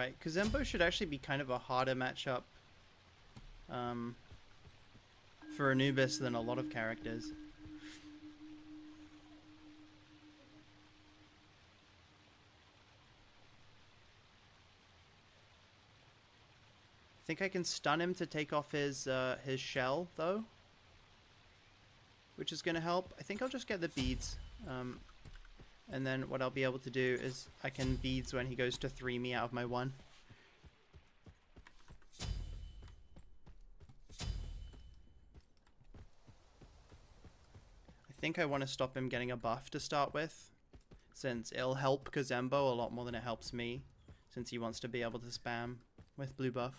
Right, Kazembo should actually be kind of a harder matchup for Anubis than a lot of characters. I think I can stun him to take off his shell, though, which is going to help. I think I'll just get the beads, and then what I'll be able to do is I can beads when he goes to 3 me out of my 1. I think I want to stop him getting a buff to start with, since it'll help Kazembo a lot more than it helps me, since he wants to be able to spam with blue buff.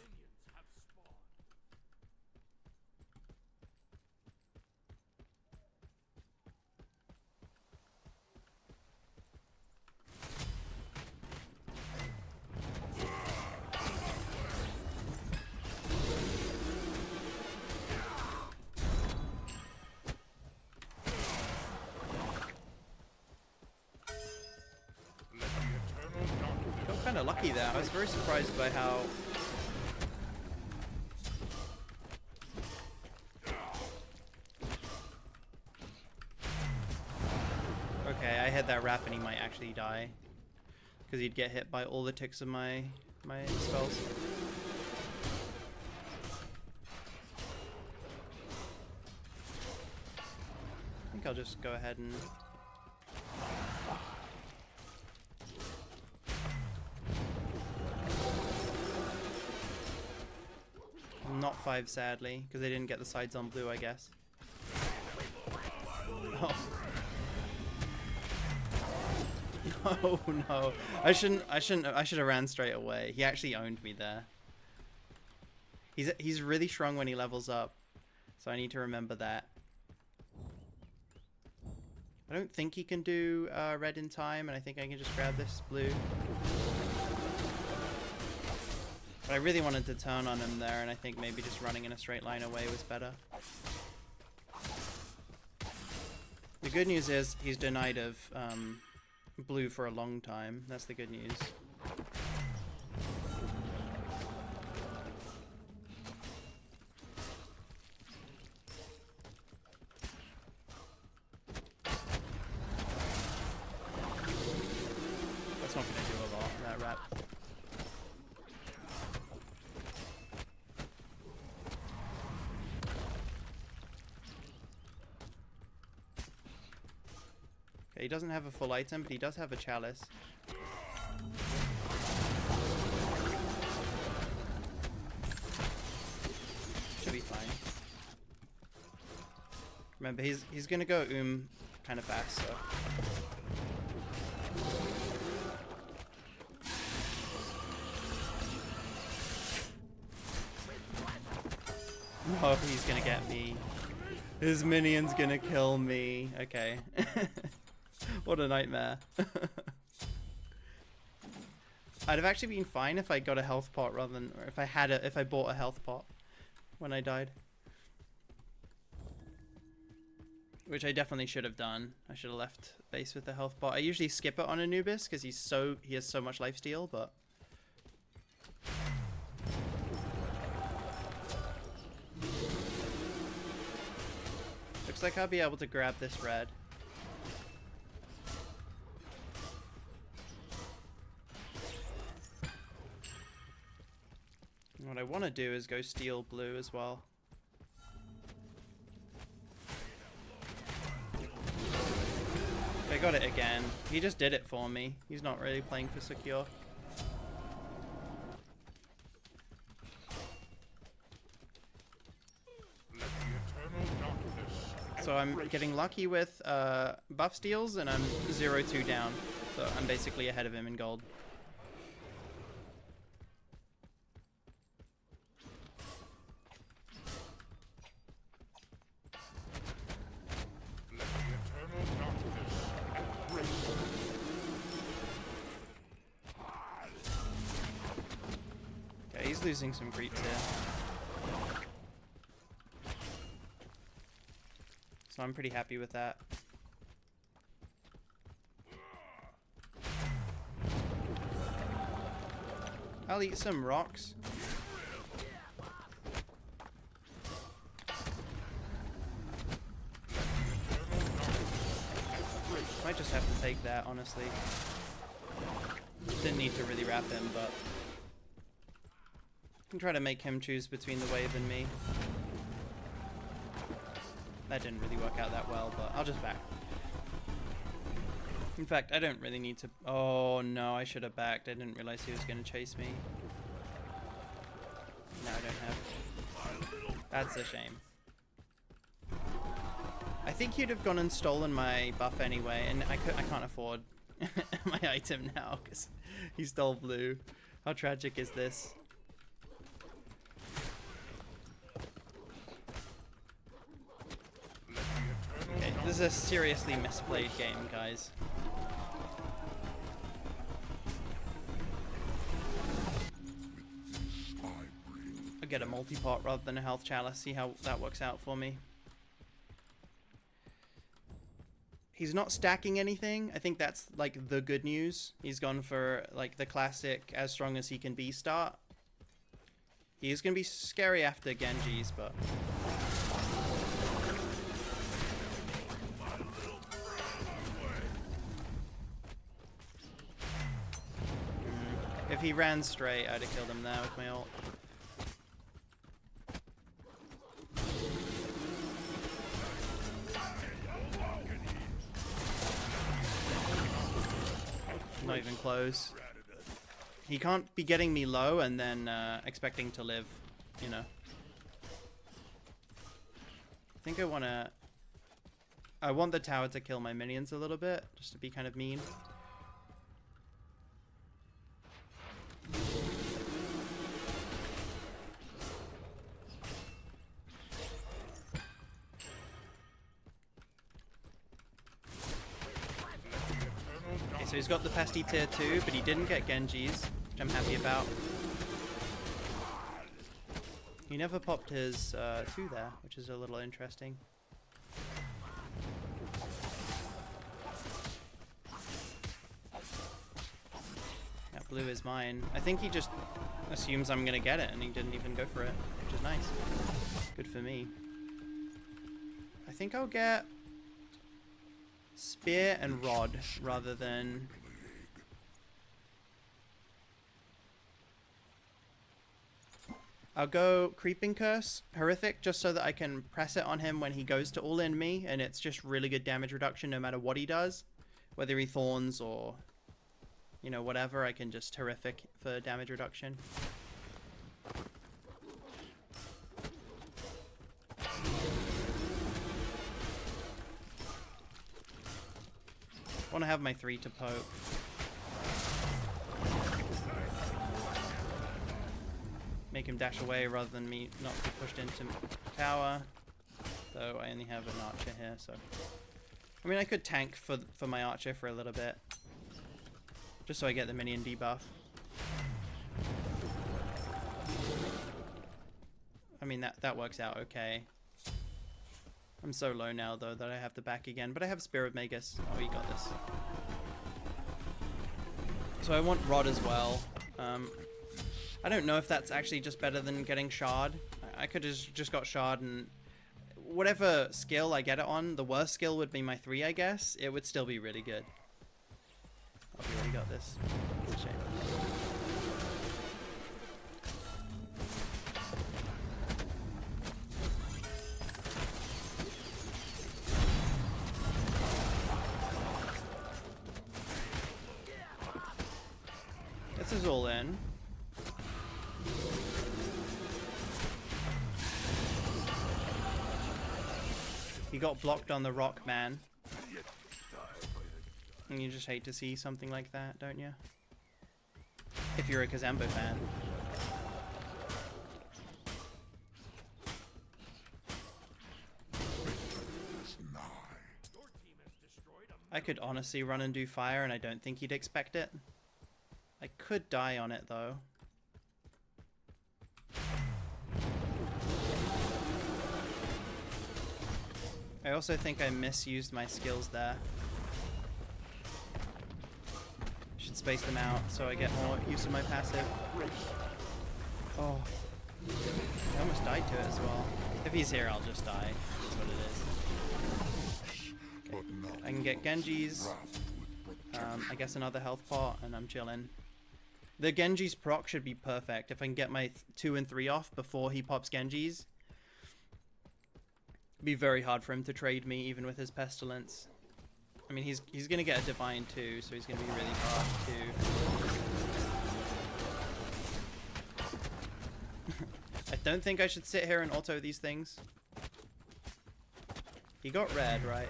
Kind of lucky there. I was very surprised by how okay, I had that wrap and he might actually die because he'd get hit by all the ticks of my spells. I think I'll just go ahead and not 5, sadly, because they didn't get the sides on blue, I guess. Oh. No, no. I should have ran straight away. He actually owned me there. He's really strong when he levels up, so I need to remember that. I don't think he can do red in time, and I think I can just grab this blue. But I really wanted to turn on him there, and I think maybe just running in a straight line away was better. The good news is he's denied of blue for a long time. That's the good news. That's not going to do a lot, that wrap. He doesn't have a full item, but he does have a chalice. Should be fine. Remember, he's gonna go kind of fast, so. Oh, he's gonna get me. His minion's gonna kill me. Okay. What a nightmare. I'd have actually been fine if I got a health pot rather than, or if I bought a health pot when I died. Which I definitely should have done. I should have left base with the health pot. I usually skip it on Anubis because he has so much lifesteal, but looks like I'll be able to grab this red. What I want to do is go steal blue as well. I got it again. He just did it for me. He's not really playing for secure. So I'm getting lucky with buff steals and I'm 0-2 down. So I'm basically ahead of him in gold. He's losing some creeps here. So I'm pretty happy with that. I'll eat some rocks. Might just have to take that, honestly. Didn't need to really wrap him, but I can try to make him choose between the wave and me. That didn't really work out that well, but I'll just back. In fact, I don't really need to... Oh no, I should have backed. I didn't realize he was going to chase me. No, I don't have... That's a shame. I think he'd have gone and stolen my buff anyway, and I can't afford my item now because he stole blue. How tragic is this? Okay, this is a seriously misplayed game, guys. I'll get a multi-pot rather than a health chalice, see how that works out for me. He's not stacking anything. I think that's like the good news. He's gone for like the classic as strong as he can be start. He's gonna be scary after Genji's, but if he ran straight, I'd have killed him there with my ult. Not even close. He can't be getting me low and then expecting to live, you know. I think I want the tower to kill my minions a little bit, just to be kind of mean. So he's got the pesty tier 2, but he didn't get Genji's, which I'm happy about. He never popped his 2 there, which is a little interesting. That blue is mine. I think he just assumes I'm gonna get it, and he didn't even go for it, which is nice. Good for me. I think I'll get spear and rod rather than... I'll go creeping curse, horrific, just so that I can press it on him when he goes to all in me, and it's just really good damage reduction no matter what he does. Whether he thorns or, you know, whatever, I can just horrific for damage reduction. I want to have my 3 to poke. Make him dash away rather than me not be pushed into tower. Though I only have an archer here, so... I mean, I could tank for my archer for a little bit. Just so I get the minion debuff. I mean, that works out okay. I'm so low now, though, that I have to back again. But I have Spear of Magus. Oh, you got this. So I want Rod as well. I don't know if that's actually just better than getting Shard. I could have just got Shard, and whatever skill I get it on, the worst skill would be my 3, I guess. It would still be really good. Oh, we already got this. It's a shame. This is all in. He got blocked on the rock, man. And you just hate to see something like that, don't you? If you're a Kazembo fan. I could honestly run and do fire, and I don't think he'd expect it. I could die on it, though. I also think I misused my skills there. Should space them out so I get more use of my passive. Oh. I almost died to it as well. If he's here, I'll just die. That's what it is. Okay. I can get Genji's. I guess another health pot, and I'm chilling. The Genji's proc should be perfect. If I can get my 2 and 3 off before he pops Genji's, it'd be very hard for him to trade me, even with his Pestilence. I mean, he's gonna get a Divine too, so he's gonna be really hard to... I don't think I should sit here and auto these things. He got red, right?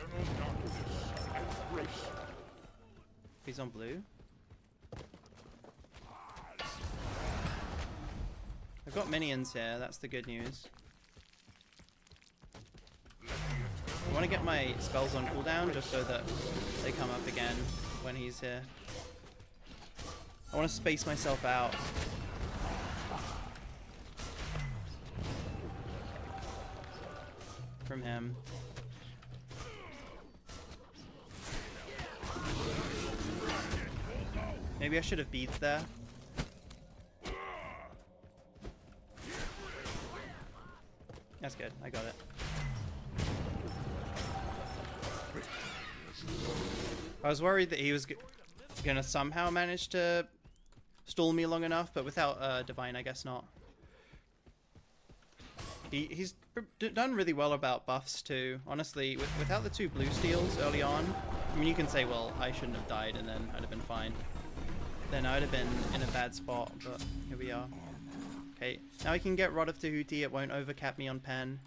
He's on blue. I've got minions here, that's the good news. I want to get my spells on cooldown just so that they come up again when he's here. I want to space myself out. From him. Maybe I should have beads there. That's good, I got it. I was worried that he was gonna somehow manage to stall me long enough, but without Divine, I guess not. He's done really well about buffs too. Honestly, without the 2 blue steals early on, I mean, you can say, well, I shouldn't have died and then I'd have been fine. Then I'd have been in a bad spot, but here we are. Okay, now I can get Rod of Tahuti. It won't overcap me on pen.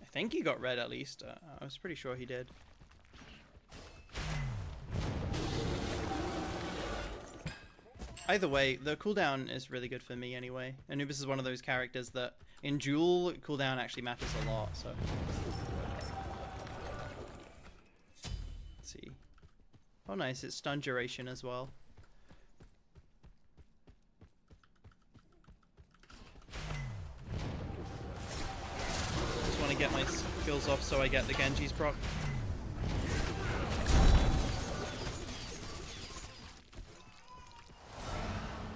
I think he got red at least. I was pretty sure he did. Either way, the cooldown is really good for me anyway. Anubis is one of those characters that in Duel, cooldown actually matters a lot, so. Let's see. Oh nice, it's stun duration as well. Just want to get my skills off so I get the Genji's proc.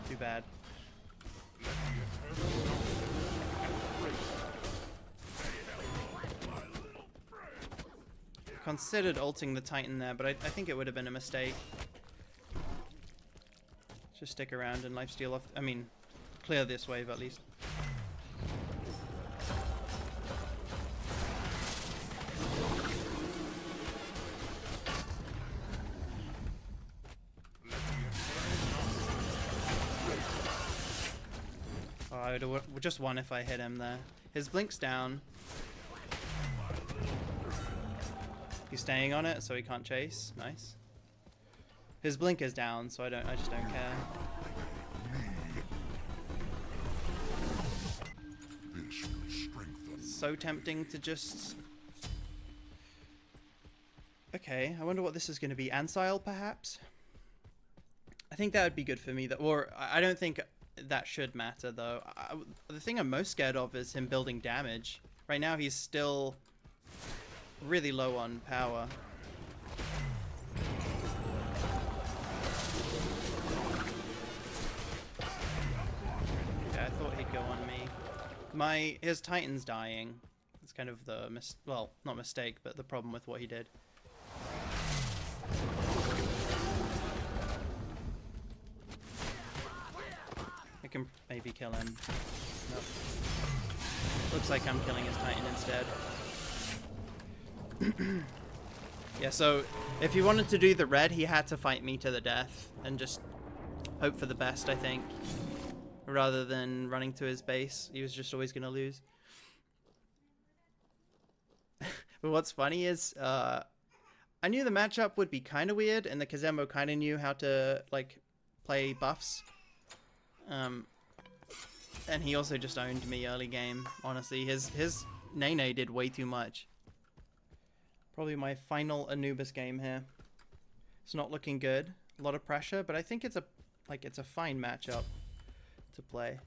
Too bad. Considered ulting the Titan there, but I think it would have been a mistake. Just stick around and lifesteal off. I mean, clear this wave at least. Oh, I would have just won if I hit him there. His blink's down. He's staying on it, so he can't chase. Nice. His blink is down, so I just don't care. So tempting to just... Okay, I wonder what this is going to be. Ancile, perhaps? I think that would be good for me. Or I don't think that should matter, though. The thing I'm most scared of is him building damage. Right now, he's still really low on power. Yeah, I thought he'd go on me. His Titan's dying. It's kind of the well, not mistake, but the problem with what he did. I can maybe kill him. Nope. Looks like I'm killing his Titan instead. Yeah, so if he wanted to do the red, he had to fight me to the death and just hope for the best, I think, rather than running to his base. He was just always going to lose. But what's funny is I knew the matchup would be kind of weird, and the Kazembo kind of knew how to like play buffs. And he also just owned me early game. Honestly, his Nene did way too much. Probably my final Anubis game here. It's not looking good. A lot of pressure, but I think it's a fine matchup to play.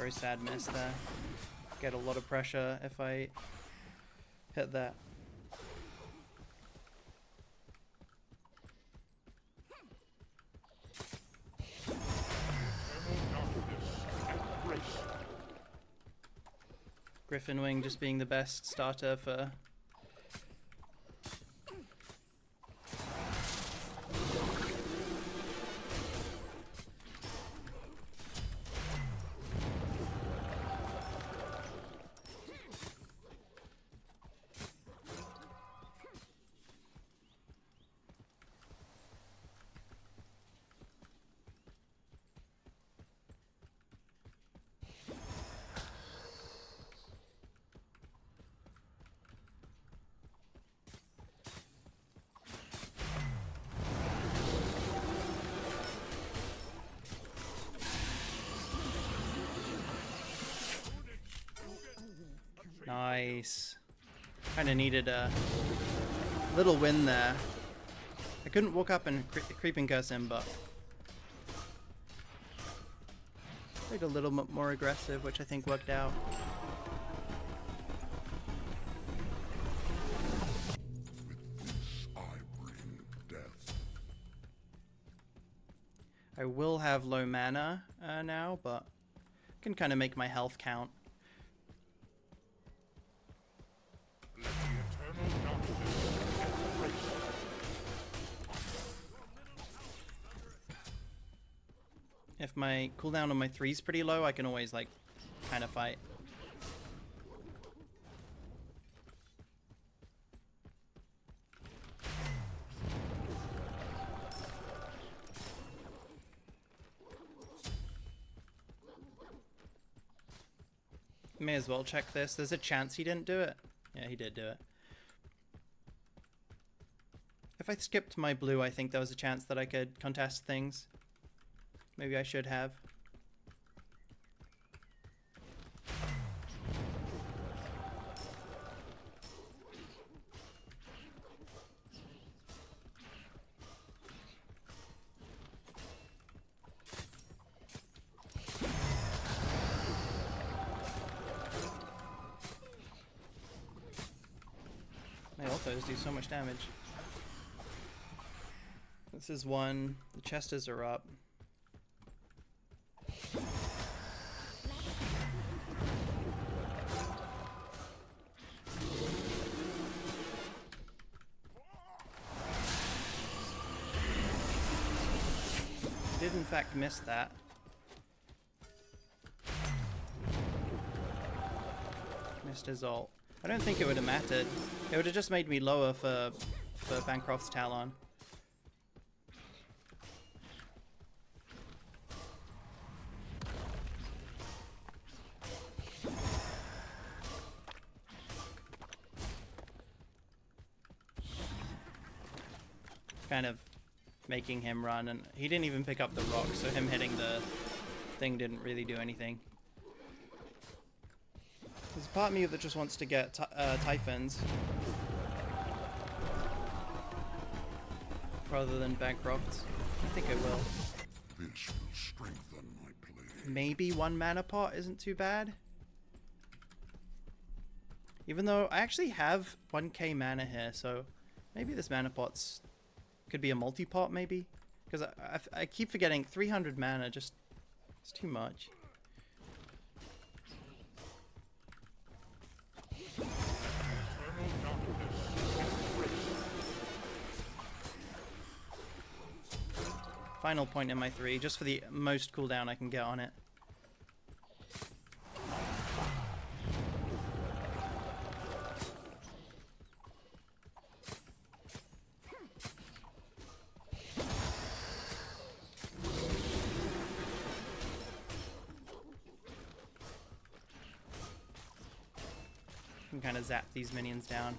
Very sad miss there. Get a lot of pressure if I hit that. Griffin Wing just being the best starter for... Nice. Kind of needed a little win there. I couldn't walk up and creeping curse him, but played a little bit more aggressive, which I think worked out. I will have low mana now, but I can kind of make my health count. If my cooldown on my 3 is pretty low, I can always, like, kind of fight. May as well check this. There's a chance he didn't do it. Yeah, he did do it. If I skipped my blue, I think there was a chance that I could contest things. Maybe I should have. My ultos do so much damage. This is one. The chesters are up. Did in fact miss that. Missed his ult. I don't think it would have mattered. It would have just made me lower for Bancroft's Talon. Kind of making him run, and he didn't even pick up the rock, so him hitting the thing didn't really do anything. There's a part of me that just wants to get Typhons rather than Bancroft's. I think I will. This will strengthen my play. Maybe 1 mana pot isn't too bad. Even though I actually have 1k mana here, so maybe this mana pot's could be a multi-pot, maybe? Because I keep forgetting 300 mana, just... it's too much. Final point in my 3, just for the most cooldown I can get on it. Can kind of zap these minions down.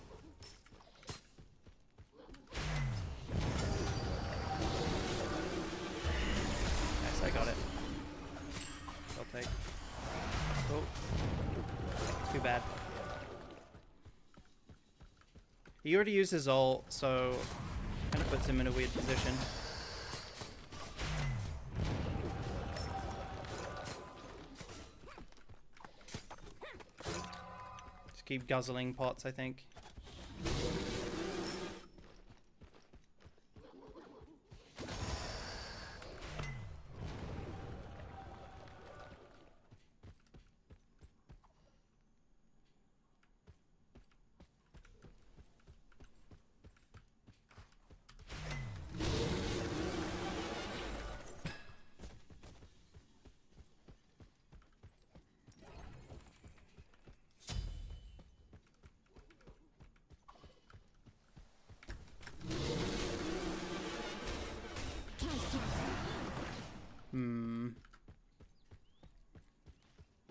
Nice, I got it. I'll take. Oh. Too bad. He already used his ult, so kind of puts him in a weird position. Just keep guzzling pots, I think.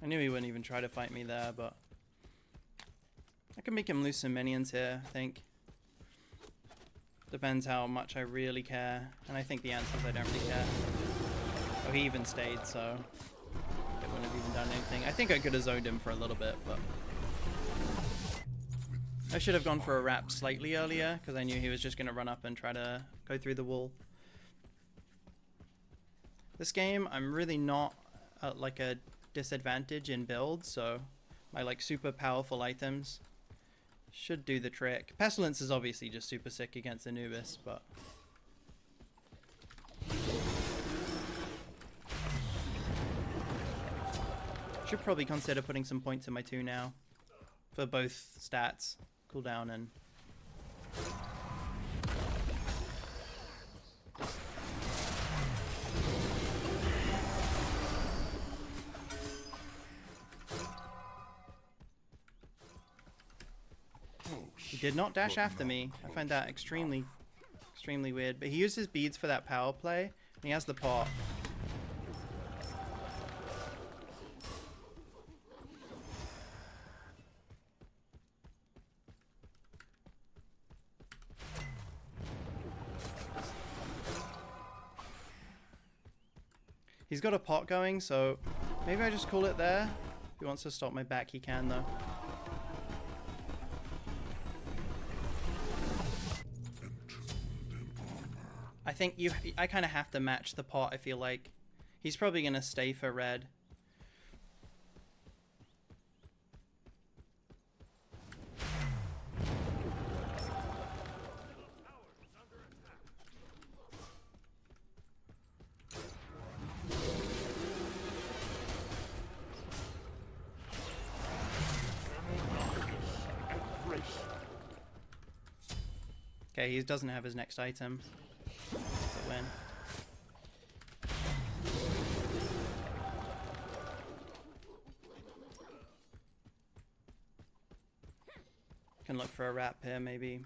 I knew he wouldn't even try to fight me there, but I can make him lose some minions here, I think. Depends how much I really care. And I think the answer is I don't really care. Oh, he even stayed, so it wouldn't have even done anything. I think I could have zoned him for a little bit, but I should have gone for a wrap slightly earlier, because I knew he was just going to run up and try to go through the wall. This game, I'm really not at like a disadvantage in build, so my like super powerful items should do the trick. Pestilence is obviously just super sick against Anubis, but should probably consider putting some points in my 2 now for both stats, cooldown and he did not dash after me. I find that extremely weird. But he used his beads for that power play, and he has the pot. He's got a pot going, so maybe I just call it there. If he wants to stop my back, he can, though. I think I kind of have to match the pot, I feel like. He's probably going to stay for red. Okay, he doesn't have his next item. That's a win. Can look for a wrap here, maybe.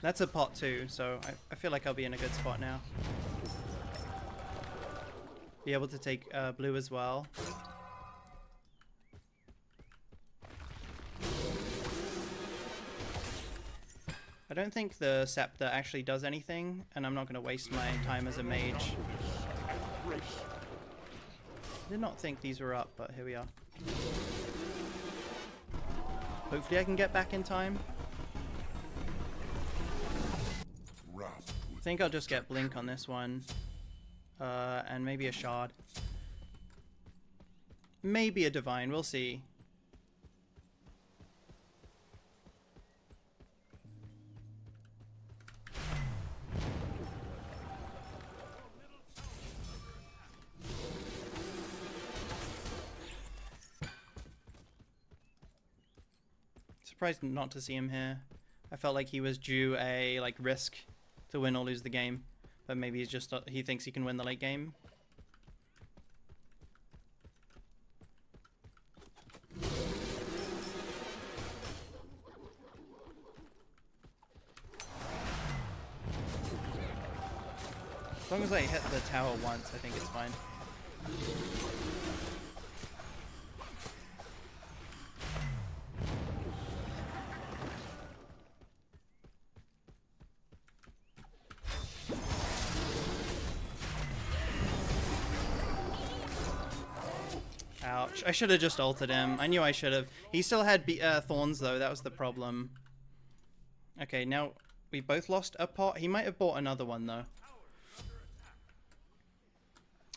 That's a pot too, so I feel like I'll be in a good spot now. Be able to take blue as well. I don't think the scepter actually does anything, and I'm not going to waste my time as a mage. Did not think these were up, but here we are. Hopefully I can get back in time. I think I'll just get blink on this one. And maybe a shard. Maybe a divine, we'll see. Surprised not to see him here. I felt like he was due a like risk to win or lose the game. But maybe he's just he thinks he can win the late game. As long as I hit the tower once, I think it's fine. Ouch. I should have just ulted him. I knew I should have. He still had thorns, though. That was the problem. Okay, now we both lost a pot. He might have bought another one, though.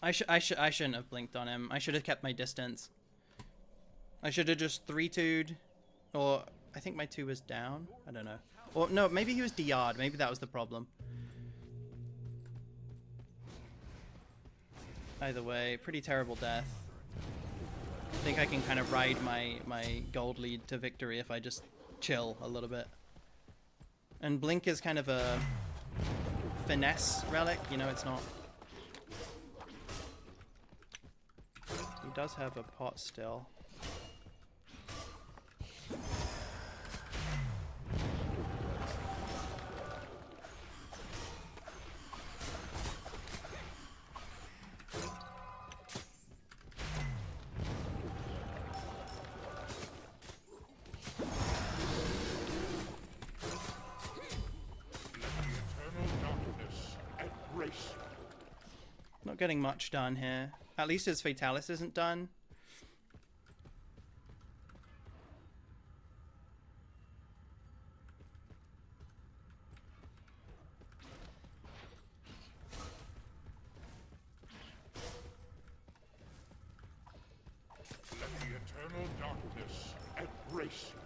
I shouldn't have blinked on him. I should have kept my distance. I should have just 3-2'd, or I think my 2 was down. I don't know. Or no, maybe he was DR'd. Maybe that was the problem. Either way, pretty terrible death. I think I can kind of ride my gold lead to victory if I just chill a little bit. And Blink is kind of a finesse relic, you know, it's not... He does have a pot still. Not getting much done here. At least his fatalis isn't done. Let the eternal darkness embrace you.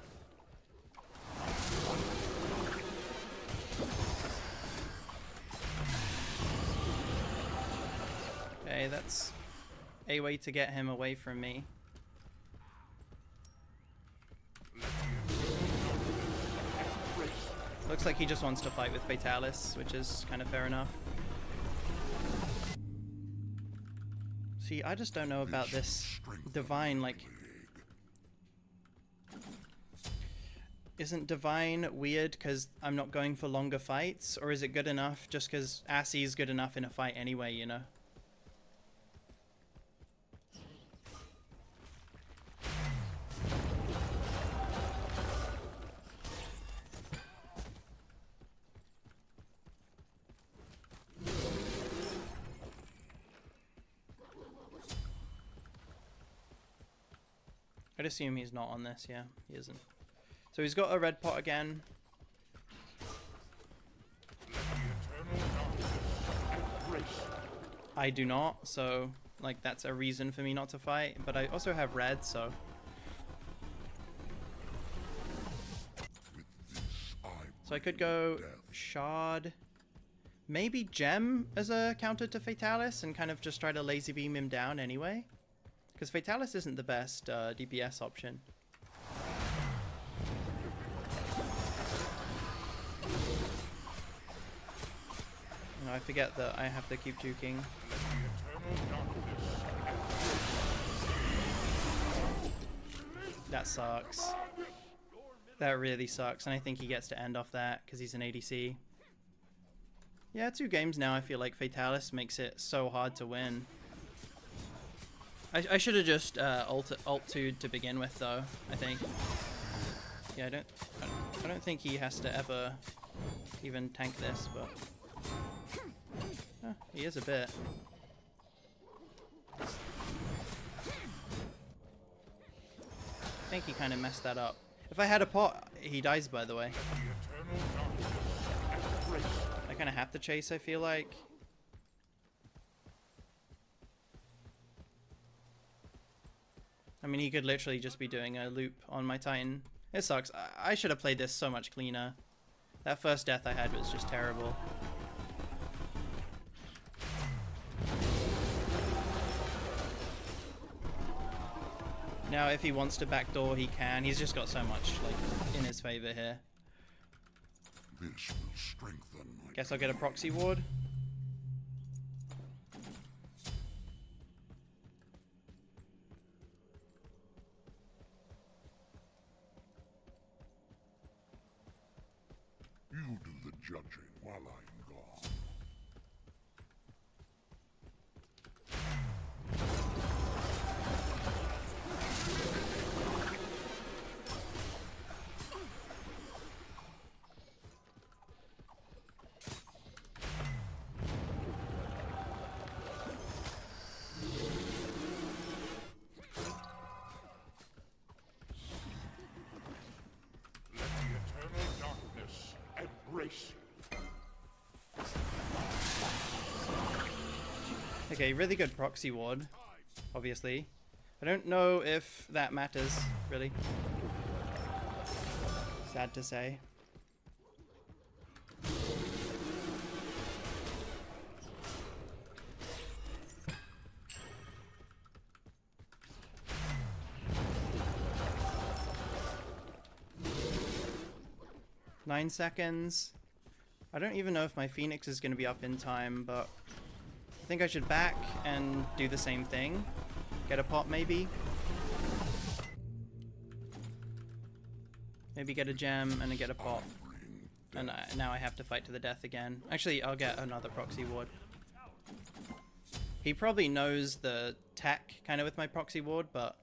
Okay, that's a way to get him away from me. Looks like he just wants to fight with fatalis, which is kind of fair enough. See, I just don't know about this divine, like... Isn't divine weird because I'm not going for longer fights? Or is it good enough just because Assy is good enough in a fight anyway, you know? I'd assume he's not on this, yeah, he isn't. So he's got a red pot again. I do not, so like that's a reason for me not to fight, but I also have red, so... So I could go Shard, maybe Gem as a counter to Fatalis and kind of just try to lazy beam him down anyway. Because Fatalis isn't the best DPS option. No, I forget that I have to keep juking. That sucks. That really sucks, and I think he gets to end off that because he's an ADC. Yeah, 2 games now I feel like Fatalis makes it so hard to win. I should have just ult 2'd to begin with though, I think. Yeah, I don't think he has to ever even tank this, but... he is a bit. I think he kind of messed that up. If I had a pot, he dies, by the way. I kind of have to chase, I feel like. I mean, he could literally just be doing a loop on my Titan. It sucks. I should have played this so much cleaner. That first death I had was just terrible. Now, if he wants to backdoor, he can. He's just got so much, like, in his favor here. This will strengthen my... Guess I'll get a proxy ward. You do the judging while I'm gone. Let the eternal darkness embrace you. Okay, really good proxy ward, obviously. I don't know if that matters, really. Sad to say. Nine seconds. I don't even know if my Phoenix is going to be up in time, but I think I should back and do the same thing. Get a pop, maybe. Maybe get a gem and get a pop. And now I have to fight to the death again. Actually, I'll get another proxy ward. He probably knows the tech kind of with my proxy ward, but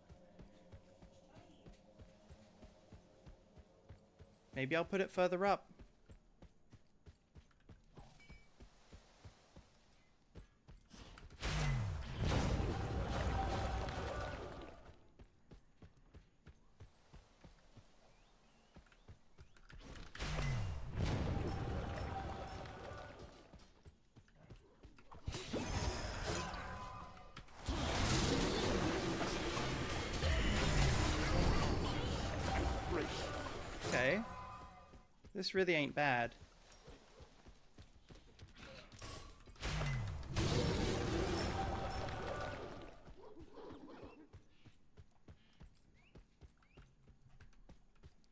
maybe I'll put it further up. Okay. This really ain't bad.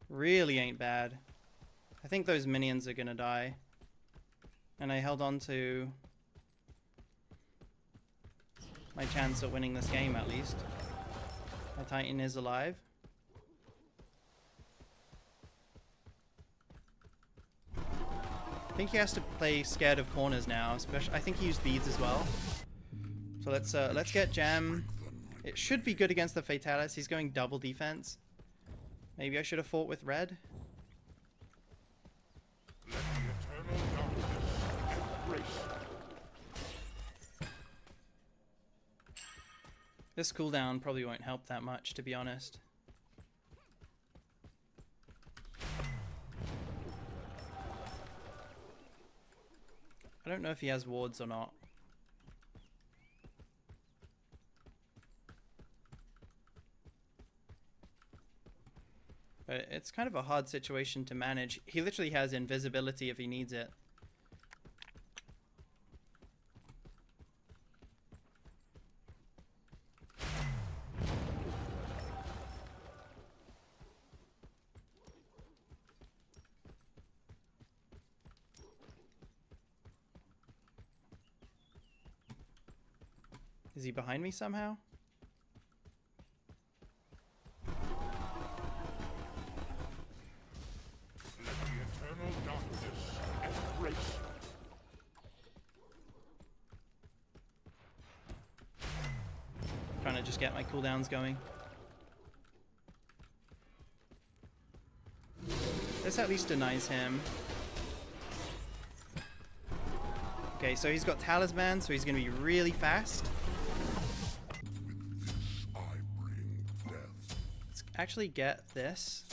Really ain't bad. I think those minions are gonna die. And I held on to my chance at winning this game, at least. My Titan is alive. I think he has to play scared of corners now. Especially, I think he used beads as well. So let's get gem. It should be good against the fatalis. He's going double defense. Maybe I should have fought with red. Let the eternal darkness embrace. This cooldown probably won't help that much, to be honest. I don't know if he has wards or not. But it's kind of a hard situation to manage. He literally has invisibility if he needs it. Is he behind me somehow? Let the eternal darkness embrace. Trying to just get my cooldowns going. This at least denies him. Okay, so he's got talisman, so he's going to be really fast. I bring death. Let's actually get this.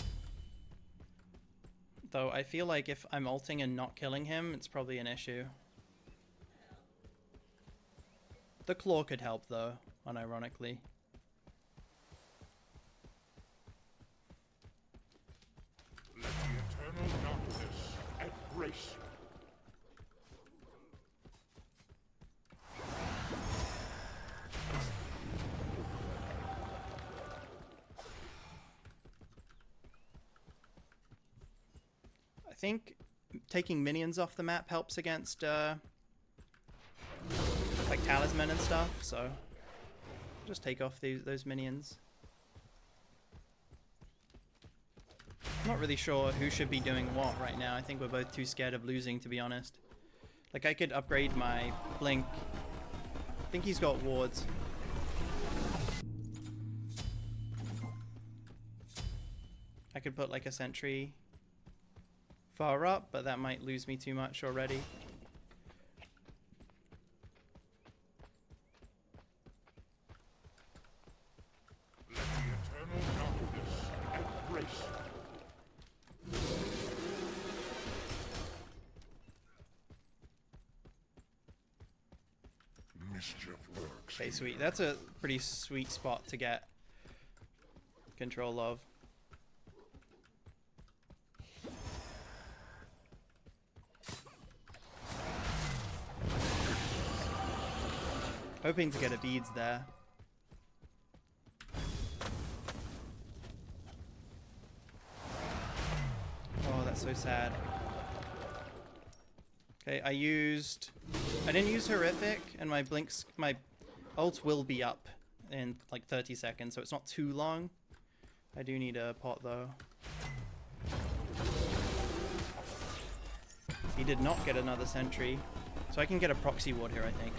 Though I feel like if I'm ulting and not killing him, it's probably an issue. The claw could help though, unironically. Let the eternal darkness embrace. I think taking minions off the map helps against like talisman and stuff, so just take off those minions. I'm not really sure who should be doing what right now. I think we're both too scared of losing, to be honest. Like, I could upgrade my blink. I think he's got wards. I could put like a sentry far up, but that might lose me too much already. Let the eternal darkness embrace. mischief lurks. Okay, sweet. That's a pretty sweet spot to get control of. Hoping to get a beads there. Oh, that's so sad. Okay, I didn't use horrific, and my ult will be up in like 30 seconds, so it's not too long. I do need a pot though. He did not get another sentry, so I can get a proxy ward here, I think.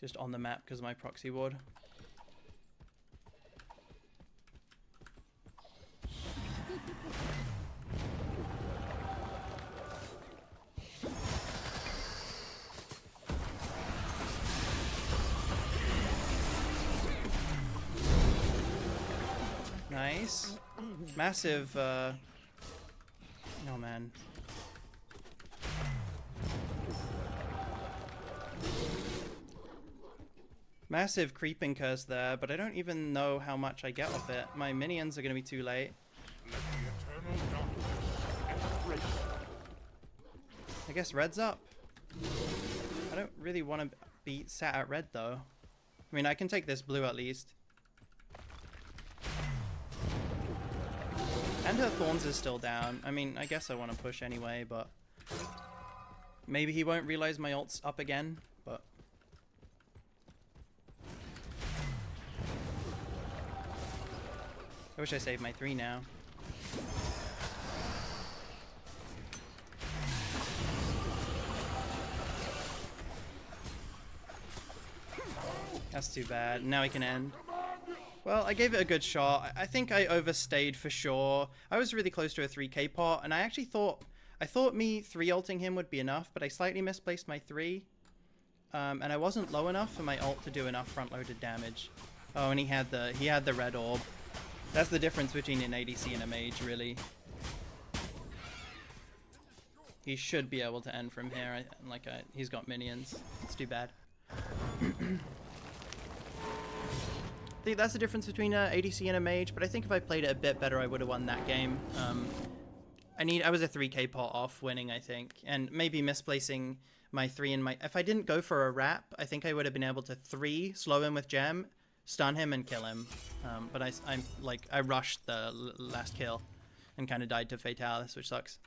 Just on the map because of my proxy ward. Nice. Massive, oh man. Massive creeping curse there, but I don't even know how much I get off it. My minions are going to be too late. Let the eternal darkness embrace. I guess red's up. I don't really want to be sat at red though. I mean, I can take this blue at least. And her thorns is still down. I mean, I guess I want to push anyway, but maybe he won't realize my ult's up again, but I wish I saved my 3 now. That's too bad. Now he can end. Well, I gave it a good shot. I think I overstayed for sure. I was really close to a 3k pot, and I actually thought me 3-ulting him would be enough, but I slightly misplaced my 3. And I wasn't low enough for my ult to do enough front-loaded damage. Oh, and he had the red orb. That's the difference between an ADC and a mage, really. He should be able to end from here. He's got minions. It's too bad. I think that's the difference between an ADC and a mage, but I think if I played it a bit better, I would have won that game. I was a 3k pot off winning, I think, and maybe misplacing my 3 and my... If I didn't go for a wrap, I think I would have been able to 3, slow him with gem, stun him, and kill him. But I rushed the last kill and kind of died to fatalis, which sucks.